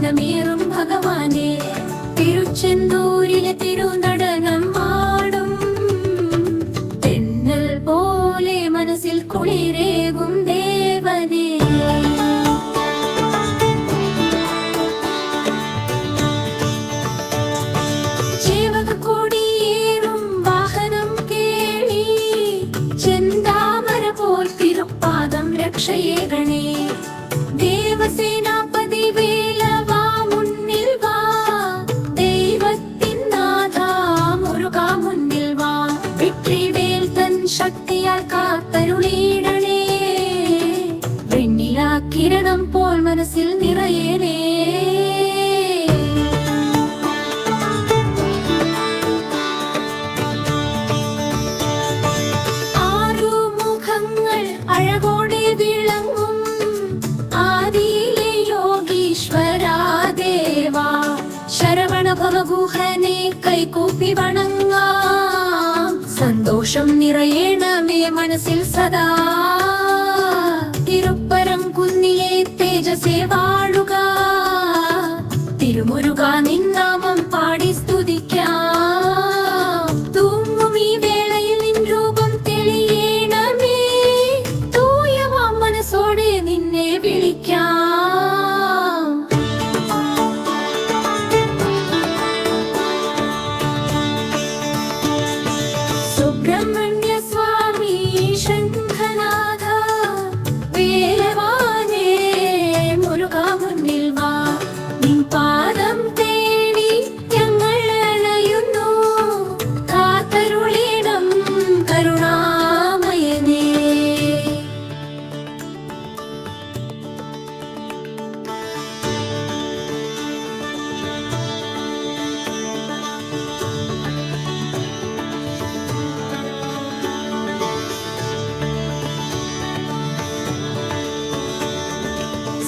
മനമേറും ഭഗവാനെ തിരുച്ചെന്തൂരിലെ തിരുനടനം ആടും തെന്നൽ പോലെ മനസ്സിൽ കുളിരേകും ദേവനേ. ചേവകക്കൊടിയേറും വാഹനം കേളി ചെന്താമര പോൽ തിരുപ്പാദം രക്ഷയേകണേ. ദേവസേനാപതി വേലവാ മുന്നിൽ വാ, ദൈവത്തിൻ നാഥാ മുരുകാ മുന്നിൽ വാ. വെട്രിവേൽ തൻ ശക്തിയാൽ കാത്തരുളിയിടണേ, വെണ്ണിലാ കിരണം പോൽ മനസ്സിൽ നിറയേണേ. അഴകോടെ വിളങ്ങും ആദിയിലെ യോഗീശ്വരാ ദേവാ, ശരവണ ഭവഗുഹനെ കൈകൂപ്പി വണങ്ങാം. സന്തോഷം നിറയണമേ മനസ്സിൽ സദാ, തിരുപ്പരം കുന്നിലെ തേജസേ വാഴുക. തിരുമുരുക നിന്നാമം പാടി സ്തുതിക്കാം. തൂങ്ങും ഈ വേളയിൽ നിൻ രൂപം തെളിയണമേ, തൂയമാം മനസ്സോടെ നിന്നെ വിളിക്കാം. സുബ്രഹ്മണ്യ സ്വാമി ശംഖനാഥ വേലവാനേ മുരുകാ മുന്നിൽ വാ. നിൻ പാദം തേടി ഞങ്ങൾ അണയുന്നു, കാത്തരുളിടം കരുണാമയനേ.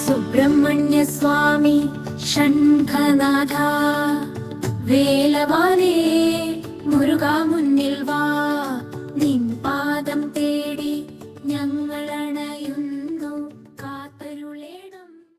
സുബ്രഹ്മണ്യ സ്വാമി ശംഖനാഥ വേലവാനേ മുരുകാ മുന്നിൽ വാ. നിൻ പാദം തേടി ഞങ്ങൾ